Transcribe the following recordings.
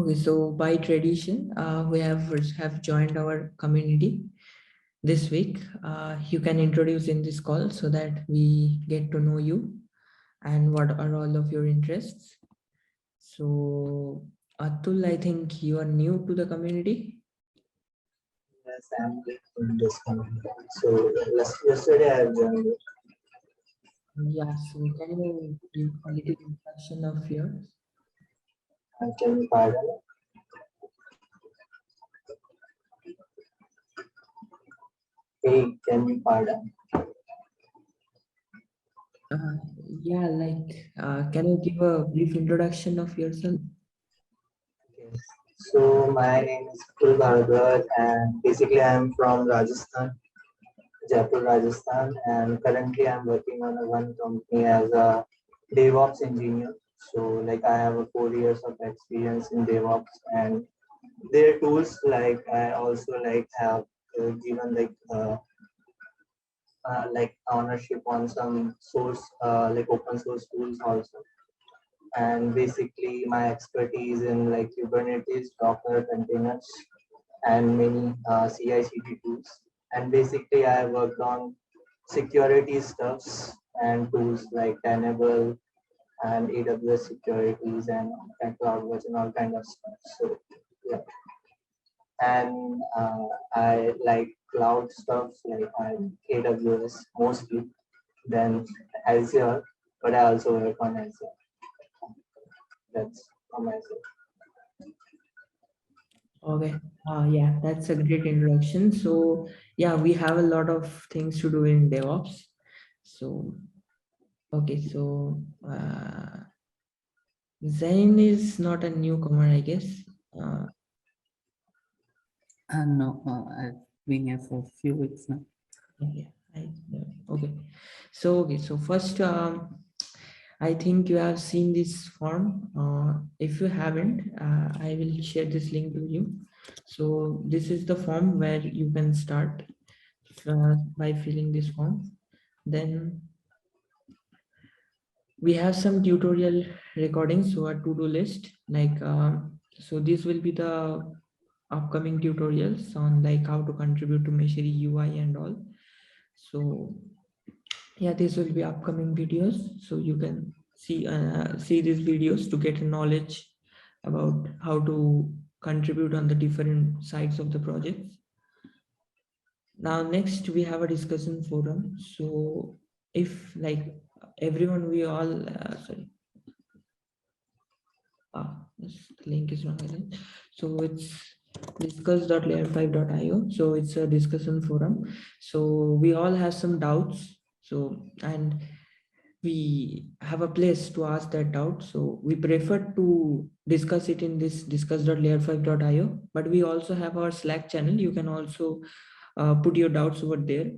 Okay, so by tradition, we have joined our community this week. You can introduce in this call so that we get to know you and what are all of your interests. So, Atul, I think you are new to the community. Yes, I'm in this community. So yesterday I have joined it. Yeah, so can you give a little introduction of yours? Can you pardon? Hey, can you pardon? Uh, yeah, can you give a brief introduction of yourself? Yes. So my name is Kul Bharadwaj and basically I'm from Rajasthan, Jaipur, Rajasthan, and currently I'm working on a one company as a DevOps engineer. So like I have a 4 years of experience in DevOps and their tools like I also like have given like ownership on some source like open source tools also. And basically my expertise in like Kubernetes, Docker containers, and many CI/CD tools. And basically I worked on security stuffs and tools like Tenable and AWS securities and CloudWatch and all kind of stuff. So yeah, and I like cloud stuff like AWS mostly, then Azure, but I also work on Azure. That's on myself. Okay. Yeah, that's a great introduction. So yeah, we have a lot of things to do in DevOps. So okay, so Zain is not a newcomer, I guess. Uh, No, I've been here for a few weeks now. yeah, okay. So first, I think you have seen this form. If you haven't, I will share this link with you. So this is the form where you can start by filling this form. Then we have some tutorial recordings, so a to-do list. So this will be the upcoming tutorials on like how to contribute to Meshi UI and all. So yeah, these will be upcoming videos, so you can see these videos to get knowledge about how to contribute on the different sides of the project. Now next we have a discussion forum. So if like everyone, we all sorry, this link is wrong again. So it's discuss.layer5.io. So it's a discussion forum. So we all have some doubts. So and we have a place to ask that doubt. So we prefer to discuss it in this discuss.layer5.io, but we also have our Slack channel. You can also put your doubts over there.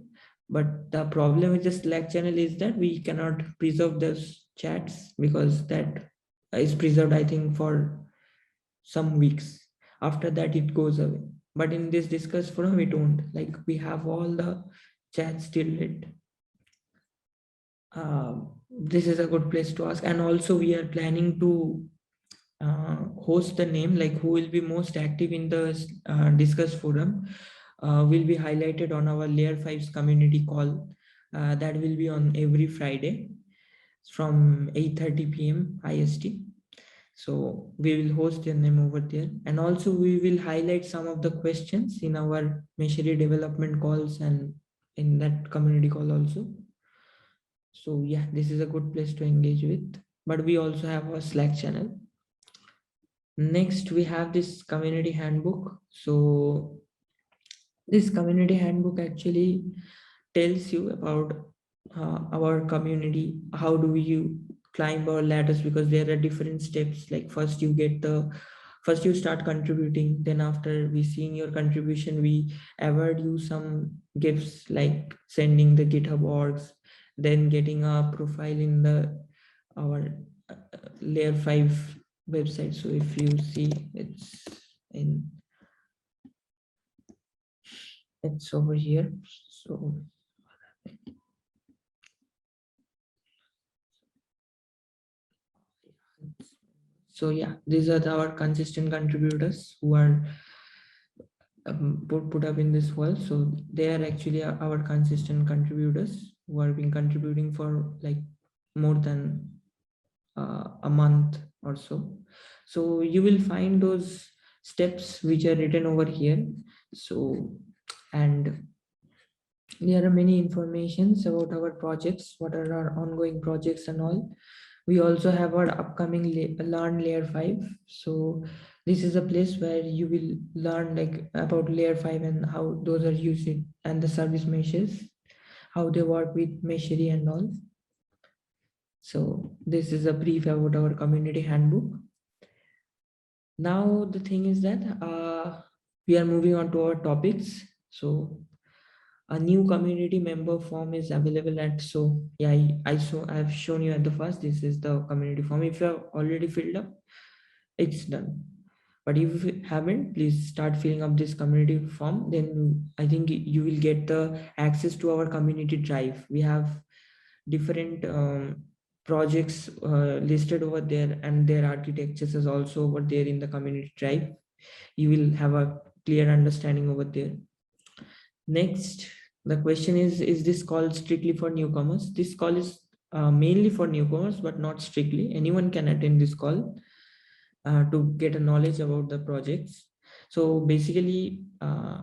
But the problem with the Slack channel is that we cannot preserve those chats because that is preserved, I think, for some weeks. After that, it goes away. But in this discuss forum, we don't. Like we have all the chats still lit. This is a good place to ask. And also we are planning to host the name, like who will be most active in the discuss forum will be highlighted on our Layer 5's community call. That will be on every Friday from 8:30 p.m. IST. So we will host your name over there. And also we will highlight some of the questions in our Meshi development calls and in that community call also. So yeah, this is a good place to engage with. But we also have a Slack channel. Next, we have this community handbook. So this community handbook actually tells you about our community. How do you climb our ladders? Because there are different steps. Like first you start contributing. Then after we seeing your contribution, we award you some gifts like sending the GitHub orgs, then getting a profile in the our Layer 5 website. So if you see, it's over here. So So yeah, these are our consistent contributors who are put up in this world. So they are actually our consistent contributors who have been contributing for like more than a month or so. So you will find those steps which are written over here. So, and there are many informations about our projects, what are our ongoing projects and all. We also have our upcoming learn layer 5. So this is a place where you will learn like about layer 5 and how those are used and the service meshes, how they work with Meshi and all. So this is a brief about our community handbook. Now the thing is that we are moving on to our topics. So a new community member form is available at, so yeah, I've shown you at the first. This is the community form. If you have already filled up, it's done. But if you haven't, please start filling up this community form. Then I think you will get the access to our community drive. We have different projects listed over there, and their architectures is also over there in the community drive. You will have a clear understanding over there. Next, the question is this call strictly for newcomers? This call is mainly for newcomers, but not strictly. Anyone can attend this call to get a knowledge about the projects. So basically,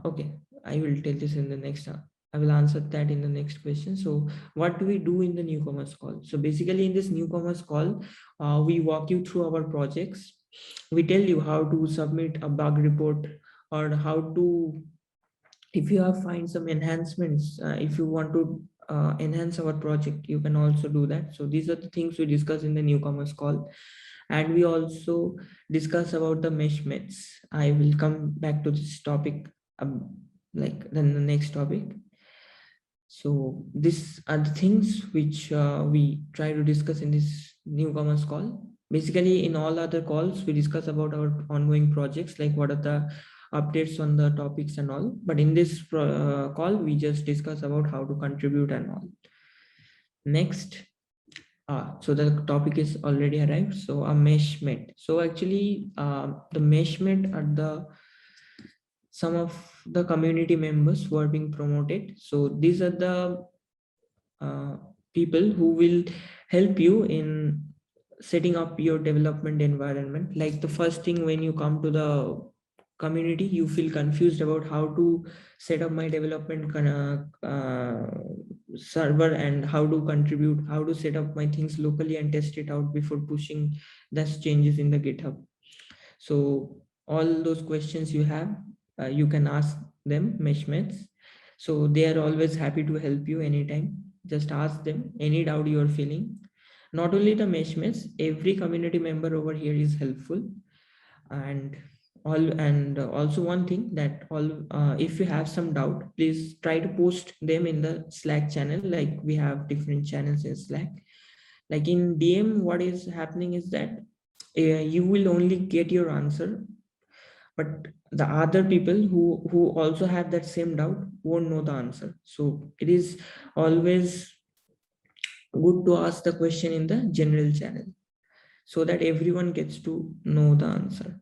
okay, I will tell this in the next, I will answer that in the next question. So what do we do in the newcomers call? So basically in this newcomers call, we walk you through our projects. We tell you how to submit a bug report, or how to, if you have find some enhancements, if you want to enhance our project, you can also do that. So these are the things we discuss in the newcomers call. And we also discuss about the mesh myths. I will come back to this topic like then the next topic. So these are the things which we try to discuss in this newcomers call. Basically in all other calls we discuss about our ongoing projects, like what are the updates on the topics and all, but in this call we just discuss about how to contribute and all. Next, so the topic is already arrived. So a mesh met. So actually the mesh met are the some of the community members who are being promoted. So these are the people who will help you in setting up your development environment. Like the first thing, when you come to the community, you feel confused about how to set up my development server, and how to contribute, how to set up my things locally and test it out before pushing those changes in the GitHub. So all those questions you have, you can ask them meshmates. So they are always happy to help you anytime. Just ask them any doubt you are feeling. Not only the meshmates, every community member over here is helpful. And also one thing that if you have some doubt, please try to post them in the Slack channel. Like we have different channels in Slack. Like in DM, what is happening is that you will only get your answer, but the other people who also have that same doubt won't know the answer. So it is always good to ask the question in the general channel, so that everyone gets to know the answer.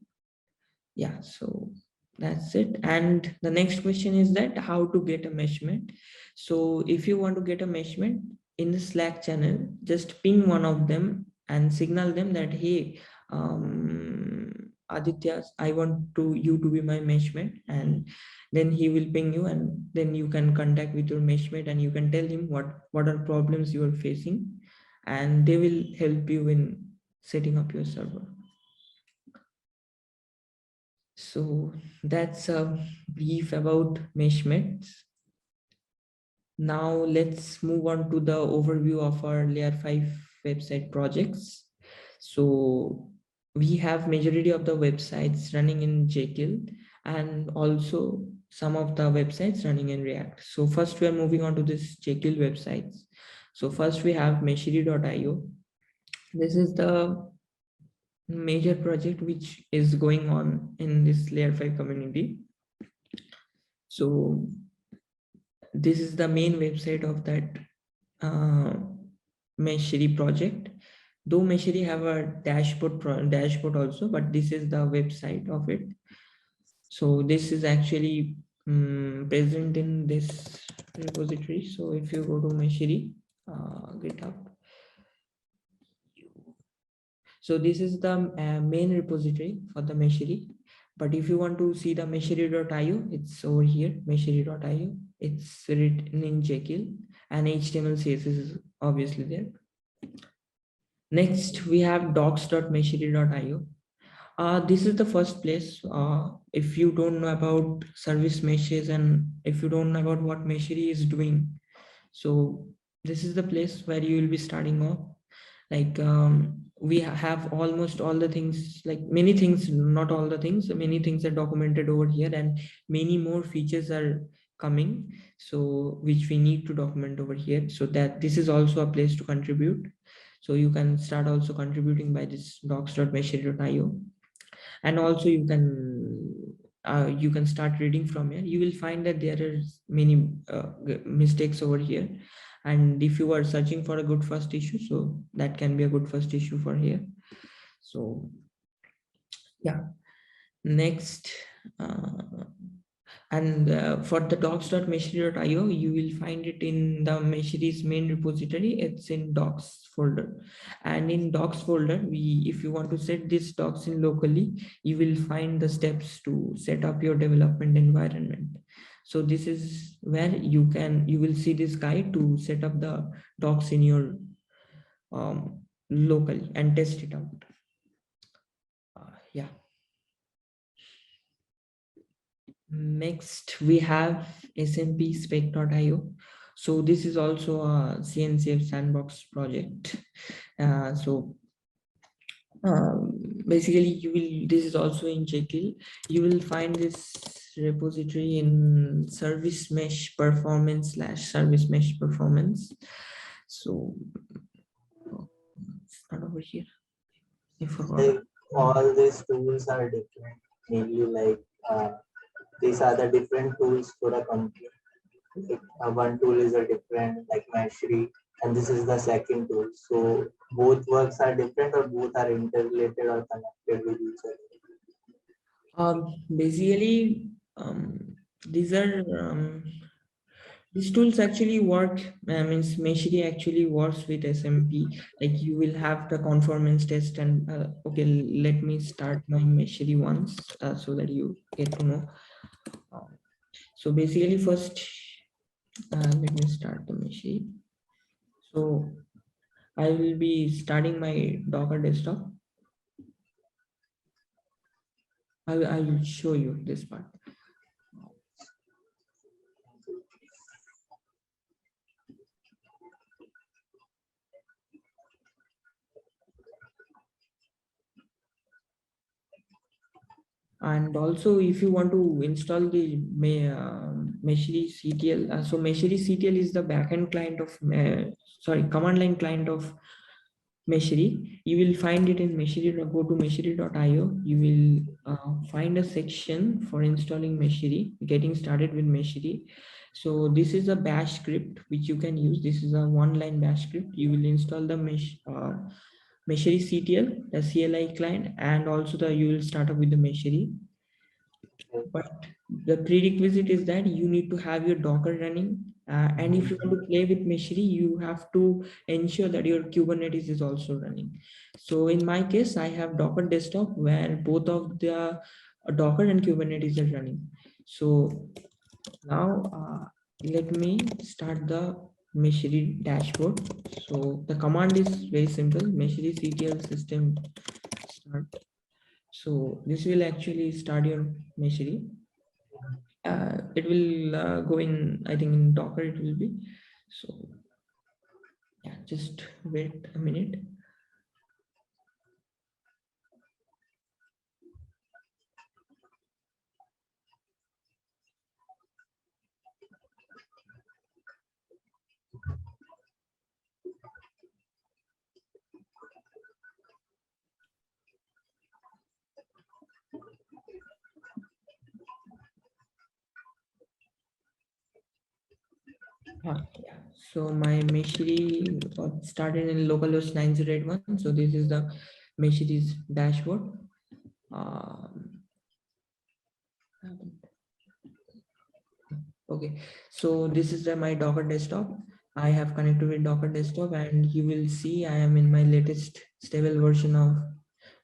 Yeah, so that's it. And the next question is that how to get a measurement. So if you want to get a measurement in the Slack channel, just ping one of them and signal them that, hey, Aditya, I want you to be my meshmate. And then he will ping you, and then you can contact with your meshmate and you can tell him what are problems you are facing, and they will help you in setting up your server. So that's a brief about meshmates. Now let's move on to the overview of our layer 5 website projects. So we have majority of the websites running in Jekyll, and also some of the websites running in React. So first we are moving on to this Jekyll websites. So first we have Meshi.io. This is the major project which is going on in this layer 5 community. So this is the main website of that Meshi project. though Meshi have a dashboard also, but this is the website of it. So this is actually present in this repository. So if you go to Meshi GitHub, so this is the main repository for the Meshi. But if you want to see the Meshi.io, it's over here, Meshi.io. It's written in Jekyll, and HTML CSS is obviously there. Next, we have docs.meshi.io. This is the first place. If you don't know about service meshes and if you don't know about what Meshi is doing, so this is the place where you will be starting off. Like we have almost all the things, like many things, not all the things, many things are documented over here, and many more features are coming, so which we need to document over here, so that this is also a place to contribute. So you can start also contributing by this docs.meshi.io, and also you can start reading from here. You will find that there are many mistakes over here, and if you are searching for a good first issue, so that can be a good first issue for here. So yeah, next for the docs.meshi.io, you will find it in the Meshi's main repository. It's in docs folder, and in docs folder, if you want to set this docs in locally, you will find the steps to set up your development environment. So this is where you will see this guide to set up the docs in your locally and test it out. Yeah. Next, we have Smp Spec Io. So this is also a CNCF sandbox project. Basically, this is also in Jekyll. You will find this repository in service mesh performance /service mesh performance. So start over here. I forgot. Like all these tools are different. Mainly like these are the different tools for a company. Like, one tool is a different like Meshi, and this is the second tool. So both works are different, or both are interrelated or connected with each other. Basically, these tools actually work. Means Meshi actually works with Smp. Like you will have the conformance test, and okay, let me start my Meshi once so that you get to know. So basically, first let me start the Meshi. So I will be starting my Docker desktop. I will show you this part. And also, if you want to install the Meshi CTL, so Meshi CTL is the backend client of, command line client of Meshi. You will find it in Meshi. Go to Meshi.io. You will find a section for installing Meshi, getting started with Meshi. So this is a bash script which you can use. This is a one-line bash script. You will install the Meshi CTL, the CLI client, and also you will start up with the Meshi. But the prerequisite is that you need to have your Docker running. And if you want to play with Meshi, you have to ensure that your Kubernetes is also running. So in my case, I have Docker desktop where both of the Docker and Kubernetes are running. So now let me start the Meshi dashboard. So the command is very simple: Meshi CTL system start. So this will actually start your Meshi. It will go in, I think in Docker it will be. So yeah, just wait a minute. Yeah. So my Meshi got started in localhost 9081. So this is the Meshi's dashboard. Um, okay. So this is my Docker desktop. I have connected with Docker desktop, and you will see I am in my latest stable version of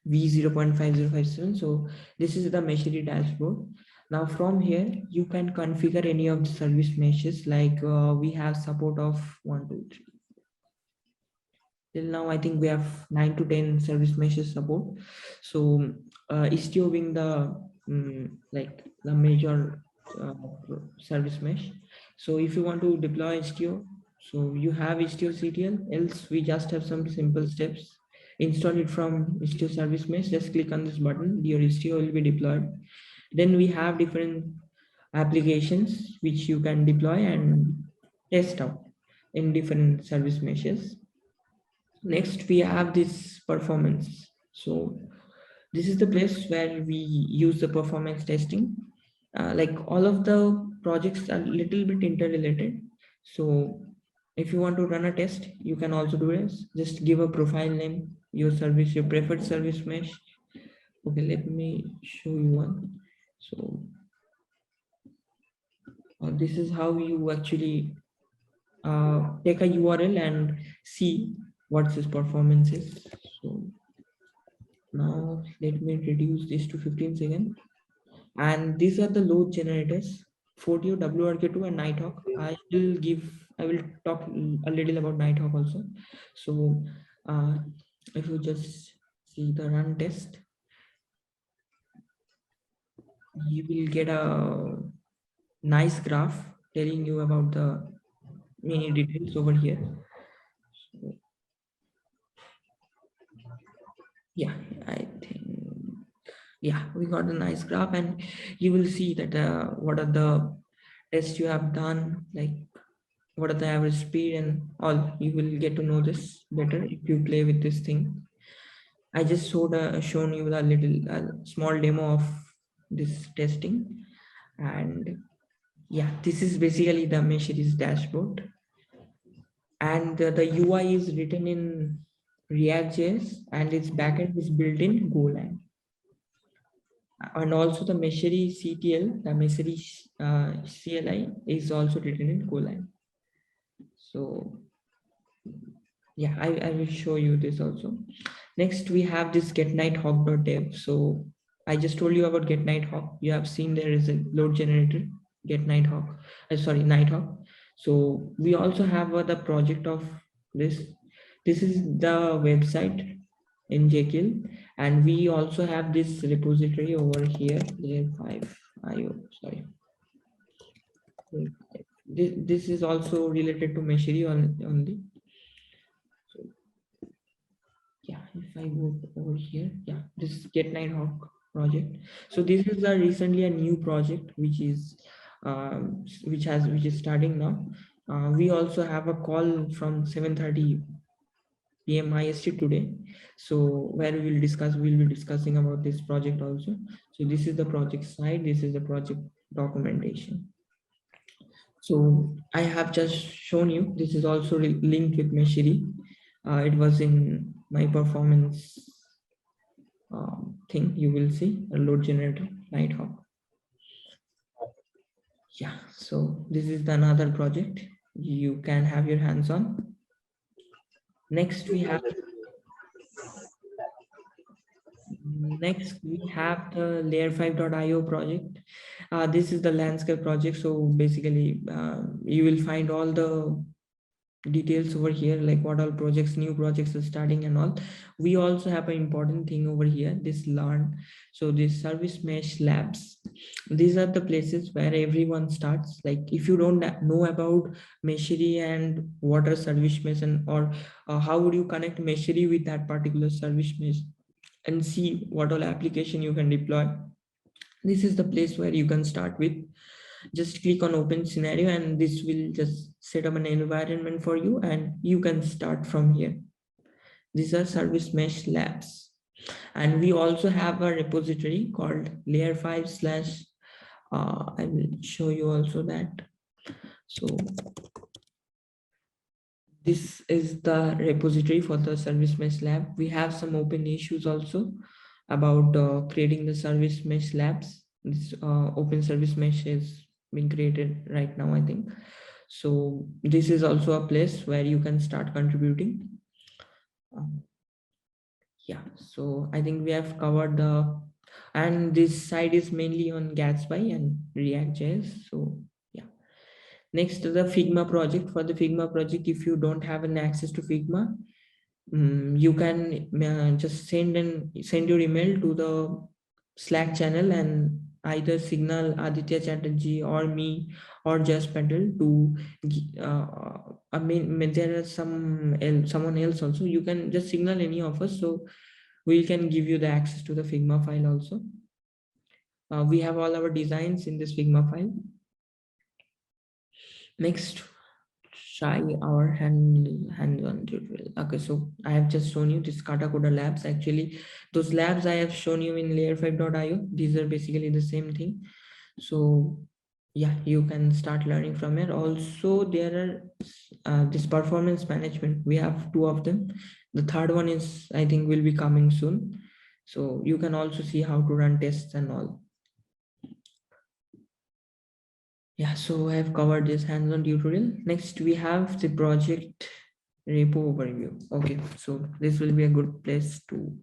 v0.5057. So this is the Meshi dashboard. Now from here, you can configure any of the service meshes, like we have support of 1, 2, 3. Till now, I think we have 9 to 10 service meshes support. So Istio being the like the major uh, service mesh. So if you want to deploy Istio, so you have Istio CTL, else we just have some simple steps. Install it from Istio service mesh, just click on this button, your Istio will be deployed. Then we have different applications which you can deploy and test out in different service meshes. Next, we have this performance. So this is the place where we use the performance testing. Like all of the projects are little bit interrelated. So if you want to run a test, you can also do this. Just give a profile name, your service, your preferred service mesh. Okay, let me show you one. So this is how you actually take a URL and see what this performance is. So now let me reduce this to 15 seconds. And these are the load generators, 40 WRK2 and Nighthawk. I will talk a little about Nighthawk also. So if you just see the run test, you will get a nice graph telling you about the many details over here. So, yeah, I think, yeah, we got a nice graph, and you will see that what are the tests you have done, like what are the average speed and all. You will get to know this better if you play with this thing. I just shown you the little small demo of this testing, and yeah, this is basically the Meshi's dashboard, and the UI is written in React.js, and its backend is built in Golang. And also the Meshi CTL, the Meshi CLI is also written in Golang. So yeah, I will show you this also. Next, we have this getNighthawk.dev. So I just told you about getNighthawk. You have seen there is a load generator, getNighthawk. Sorry, Nighthawk. So we also have the project of this. This is the website in Jekyll, and we also have this repository over here, Layer5 IO. Sorry. This is also related to Meshi only. So yeah, if I go over here, yeah, this is Get Nighthawk project. So this is a recently a new project which is which is starting now. We also have a call from 7:30 p.m. IST today. So where we'll be discussing about this project also. So this is the project side, this is the project documentation. So I have just shown you, this is also linked with Meshi. It was in my performance thing. You will see a load generator, Nighthawk. Yeah, so this is the another project you can have your hands on. Next we have the Layer5.io project. This is the landscape project. So basically you will find all the details over here, like what all projects, new projects are starting and all. We also have an important thing over here, this learn. So this service mesh labs, these are the places where everyone starts. Like if you don't know about Meshi and water service mesh, and or how would you connect Meshi with that particular service mesh and see what all application you can deploy, this is the place where you can start with. Just click on open scenario, and this will just set up an environment for you, and you can start from here. These are service mesh labs, and we also have a repository called Layer5 slash I will show you also that. So This is the repository for the service mesh lab. We have some open issues also about creating the service mesh labs. This open service mesh is being created right now, I think. So this is also a place where you can start contributing. Yeah, so I think we have covered the, and this side is mainly on Gatsby and React.js. So yeah. Next, the Figma project. For the Figma project, if you don't have an access to Figma, you can just send your email to the Slack channel, and either signal Aditya Chatterjee or me or just Patel to I mean there are someone else also. You can just signal any of us, so we can give you the access to the Figma file also. We have all our designs in this Figma file. Next, try our hands-on tutorial. Okay, so I have just shown you this Katakoda labs. Actually, those labs I have shown you in layer5.io. These are basically the same thing. So yeah, you can start learning from it. Also, there are this performance management. We have two of them. The third one is, I think, will be coming soon. So you can also see how to run tests and all. Yeah, so I have covered this hands-on tutorial. Next, we have the project repo overview. Okay, so this will be a good place to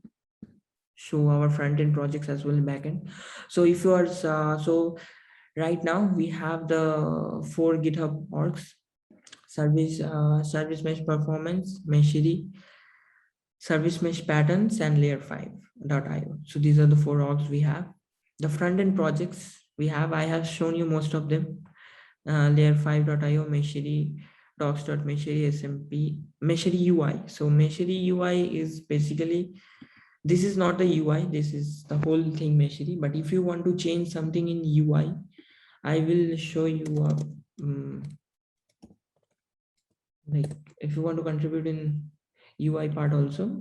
show our front-end projects as well as back-end. So if you are so right now we have the 4 GitHub orgs: service mesh performance, Meshi, service mesh patterns, and layer5.io. So these are the 4 orgs we have. The front-end projects we have, I have shown you most of them. Layer5.io, Meshi, docs.meshi, Smp, Meshi Ui. So Meshi Ui is basically, this is not the UI, this is the whole thing Meshi. But if you want to change something in UI, I will show you like if you want to contribute in UI part also,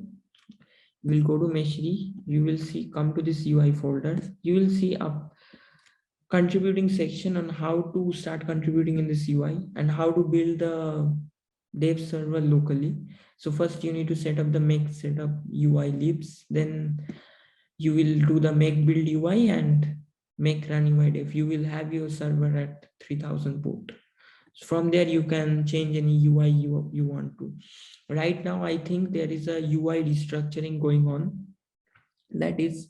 we'll go to Meshi. You will see, come to this UI folder. You will see a contributing section on how to start contributing in this UI and how to build the dev server locally. So first you need to set up the make setup UI libs. Then you will do the make build UI and make run UI dev. You will have your server at 3000 port. From there you can change any UI you want to. Right now I think there is a UI restructuring going on. That is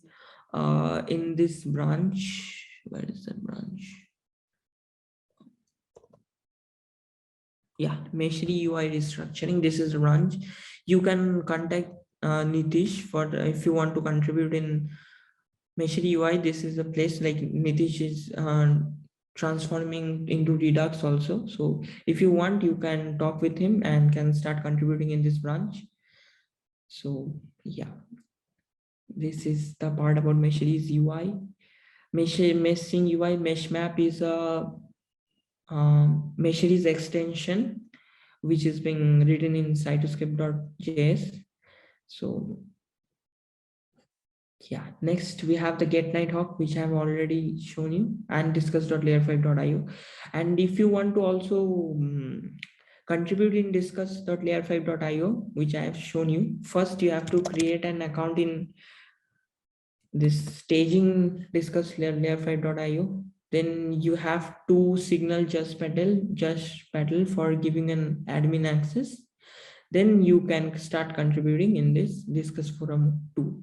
in this branch. Where is that branch? Yeah, Meshi Ui Restructuring. This is a branch. You can contact Nitish for if you want to contribute in Meshi Ui. This is a place like Nitish is transforming into Redux also. So if you want, you can talk with him and can start contributing in this branch. So yeah, this is the part about Meshi's UI. Meshing UI mesh map is a Meshi's extension which is being written in cytoscript.js. So yeah, next we have the get nighthawk, which I have already shown you, and discuss.layer5.io. And if you want to also contribute in discuss.layer5.io, which I have shown you, first you have to create an account in this staging discuss layer5.io. Then you have to signal just Patel for giving an admin access. Then you can start contributing in this discuss forum too.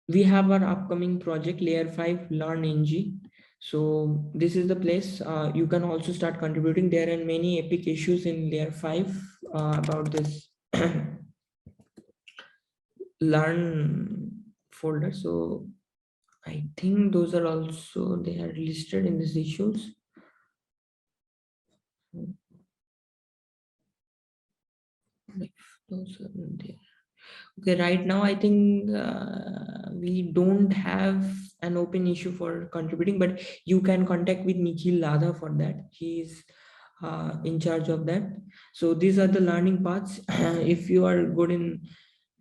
We have our upcoming project Layer5 Learn NG. So this is the place you can also start contributing. There are many epic issues in Layer5 about this Learn folder. So I think those are also, they are listed in these issues. Like those are there. Okay, right now I think we don't have an open issue for contributing, but you can contact with Nikhil Ladha for that. He is in charge of that. So these are the learning paths. If you are good in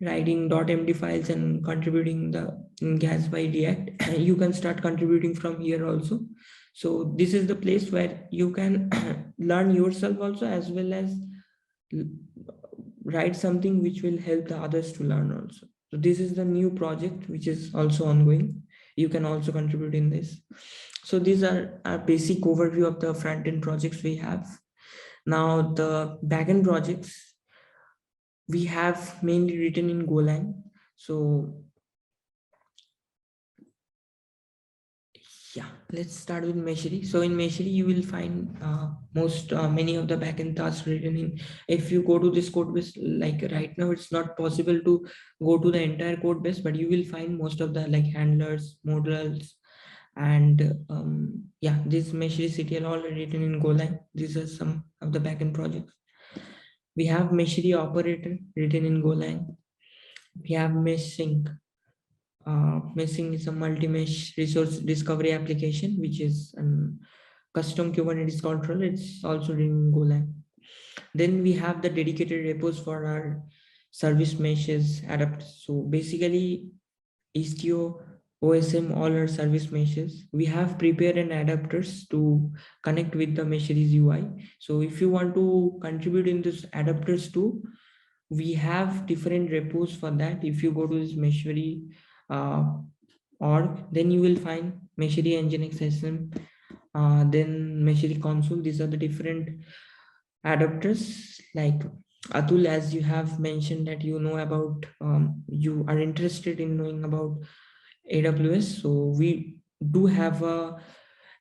writing .md files and contributing the in Gatsby React, you can start contributing from here also. So this is the place where you can learn yourself also, as well as write something which will help the others to learn also. So this is the new project which is also ongoing. You can also contribute in this. So these are our basic overview of the front end projects we have. Now the backend projects we have mainly written in Golang. So yeah, let's start with Meshi. So in Meshi, you will find many of the backend tasks written in. If you go to this code base, like right now, it's not possible to go to the entire code base, but you will find most of the like handlers, modals, and yeah, this Meshi CTL all written in Golang. These are some of the backend projects. We have Meshi operator written in Golang. We have mesh sync. Meshing is a multi-mesh resource discovery application, which is a custom Kubernetes controller. It's also in Golang. Then we have the dedicated repos for our service meshes adapt. So basically, Istio, OSM, all our service meshes. We have prepared and adapters to connect with the Meshes UI. So if you want to contribute in this adapters too, we have different repos for that. If you go to this Meshery org, then you will find Meshery Nginx SM, then Meshery console. These are the different adapters. Like Atul, as you have mentioned that you know about, you are interested in knowing about AWS. So we do have a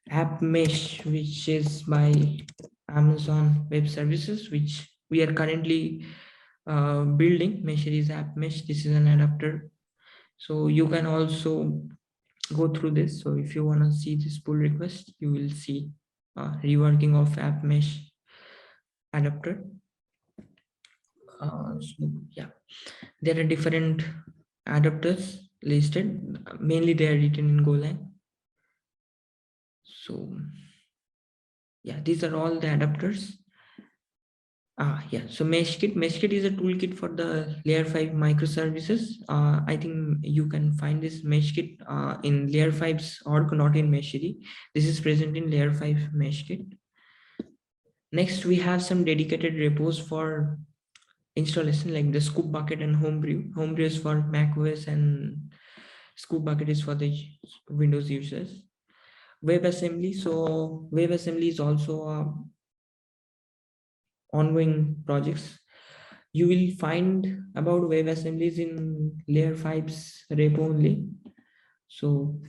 app mesh, which is by Amazon Web Services, which we are currently building. Meshery's app mesh. This is an adapter. So you can also go through this. So if you want to see this pull request, you will see reworking of app mesh adapter. So yeah, there are different adapters listed. Mainly they are written in Golang. So yeah, these are all the adapters. Yeah, so Meshkit is a toolkit for the layer 5 microservices. I think you can find this Meshkit in layer 5's org, not in Meshery. This is present in layer 5 Meshkit. Next, we have some dedicated repos for installation, like the scoop bucket and homebrew. Homebrew is for Mac OS and scoop bucket is for the Windows users. WebAssembly. So WebAssembly is also ongoing projects. You will find about WebAssemblies in layer 5's repo only. So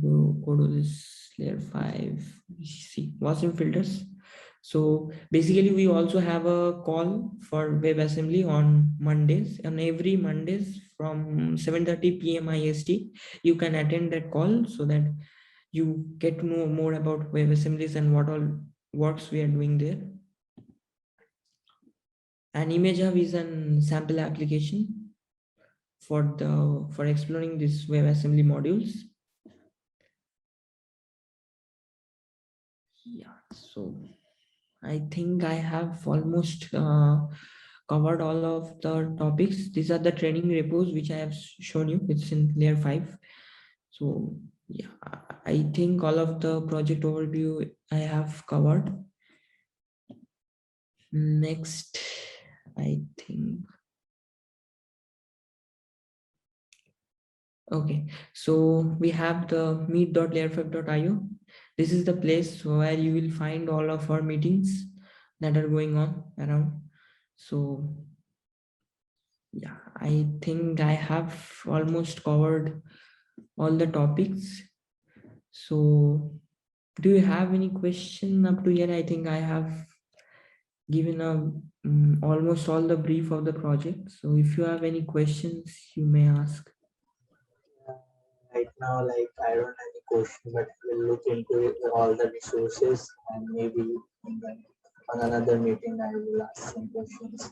go to this layer 5, see WASM filters. So basically we also have a call for WebAssembly on Mondays, and every Mondays from 7:30 p.m. IST, you can attend that call so that you get to know more about WebAssemblies and what all works we are doing there. And ImageHub is an sample application for exploring these WebAssembly modules. Yeah, so I think I have almost covered all of the topics. These are the training repos which I have shown you. It's in layer 5. So yeah, I think all of the project overview I have covered. Next, I think. Okay, so we have the meet.layer5.io. This is the place where you will find all of our meetings that are going on around. So yeah, I think I have almost covered all the topics. So do you have any question up to here? I think I have given almost all the brief of the project. So if you have any questions, you may ask. Right now, like I don't have any question, but we'll look into it, all the resources, and maybe on another meeting I will ask some questions,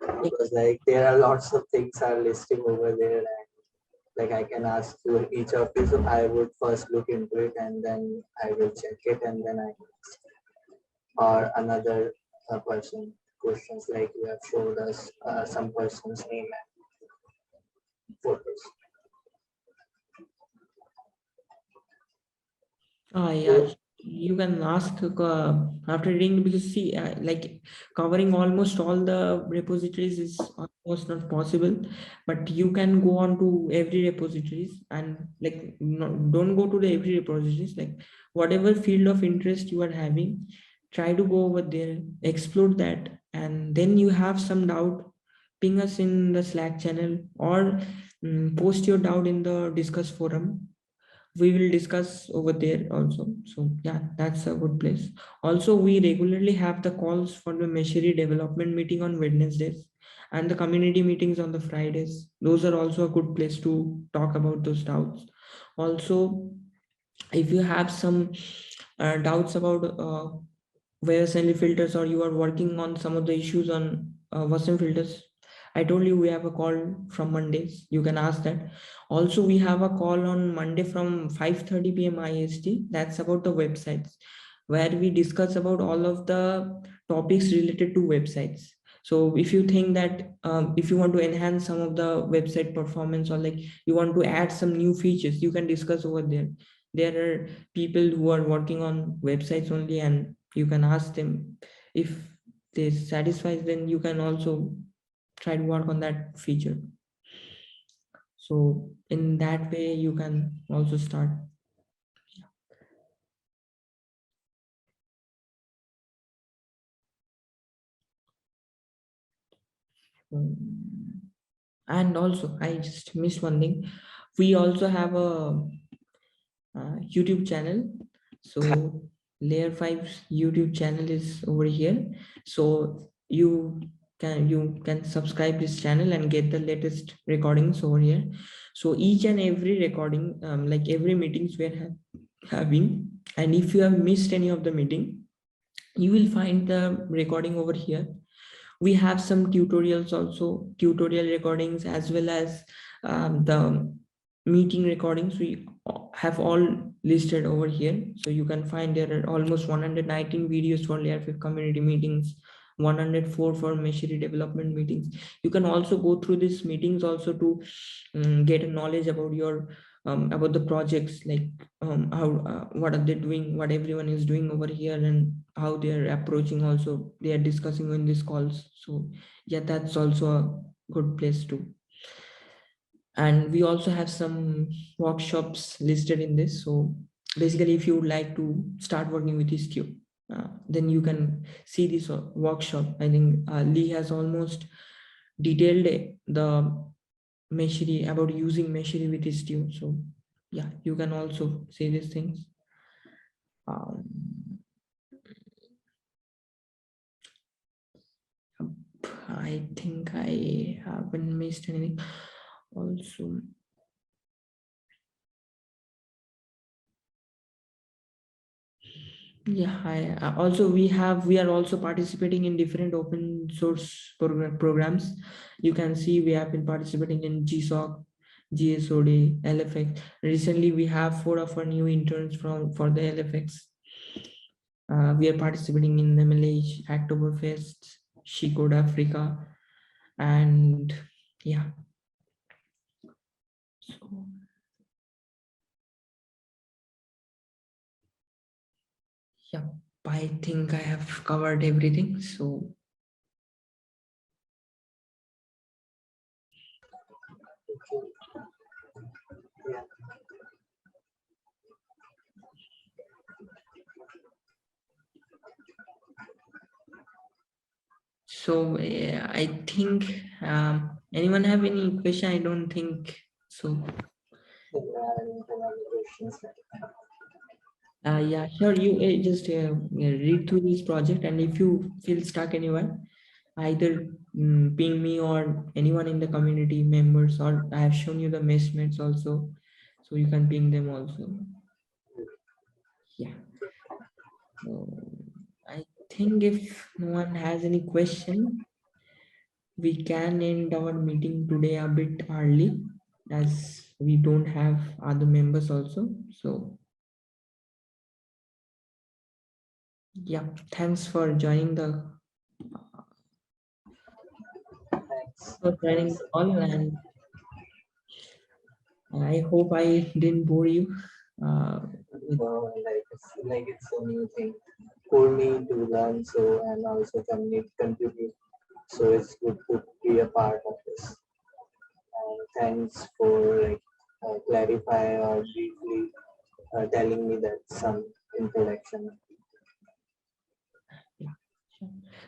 because like there are lots of things are listing over there, and like I can ask to each of you. So I would first look into it and then I will check it, and then I or another person questions, like you have showed us some person's name and photos. Yeah, you can ask after reading, because see, like covering almost all the repositories is almost not possible, but you can go on to every repositories and like don't go to the every repositories, like whatever field of interest you are having, try to go over there, explore that, and then you have some doubt, ping us in the Slack channel or post your doubt in the discuss forum. We will discuss over there also. So yeah, that's a good place. Also, we regularly have the calls for the Meshi development meeting on Wednesdays and the community meetings on the Fridays. Those are also a good place to talk about those doubts. Also, if you have some doubts about assembly filters, or you are working on some of the issues on version filters, I told you we have a call from Mondays, you can ask that. Also, we have a call on Monday from 5:30 p.m. IST. That's about the websites, where we discuss about all of the topics related to websites. So if you think that if you want to enhance some of the website performance, or like you want to add some new features, you can discuss over there. There are people who are working on websites only, and you can ask them. If they satisfies, then you can also try to work on that feature. So in that way you can also start. And also I just missed one thing. We also have a YouTube channel. So Layer5's YouTube channel is over here. So you can subscribe this channel and get the latest recordings over here. So each and every recording, like every meetings we are having, and if you have missed any of the meeting, you will find the recording over here. We have some tutorials also, tutorial recordings, as well as the meeting recordings. We have all listed over here. So you can find there are almost 119 videos for Layer5 community meetings, 104 for Meshi development meetings. You can also go through these meetings also to get a knowledge about your about the projects, like how what are they doing, what everyone is doing over here, and how they are approaching. Also, they are discussing in these calls. So yeah, that's also a good place too. And we also have some workshops listed in this. So basically, if you would like to start working with Istio, then you can see this workshop. I think Lee has almost detailed the Meshi, about using Meshi with Istio. So yeah, you can also see these things. um, I think I haven't missed anything. Also, yeah, also we are also participating in different open source programs. You can see we have been participating in GSOC, GSOD, LFX. Recently, we have 4 of our new interns for the LFX. We are participating in MLH, Hacktoberfest, She Code Africa, and yeah. So yeah, I think I have covered everything. So Yeah. I think anyone have any question? I don't think so. If there are any questions. Yeah, sure. You just read through this project, and if you feel stuck anywhere, either ping me or anyone in the community members, or I have shown you the messmates also, so you can ping them also. Yeah. So I think if no one has any question, we can end our meeting today a bit early, as we don't have other members also. So yeah, thanks for joining the Thanks. joining Thanks. the call, and I hope I didn't bore you. It's a new thing for me to learn. So and also contribute. So it's good to be a part of this. And thanks for clarify or briefly telling me that some introduction. Yeah.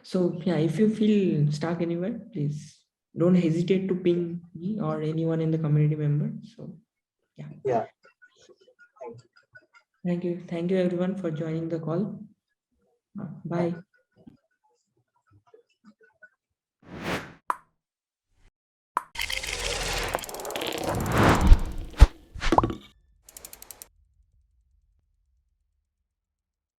So yeah, if you feel stuck anywhere, please don't hesitate to ping me or anyone in the community member. So yeah. Yeah. Thank you. Thank you. Thank you everyone for joining the call. Bye.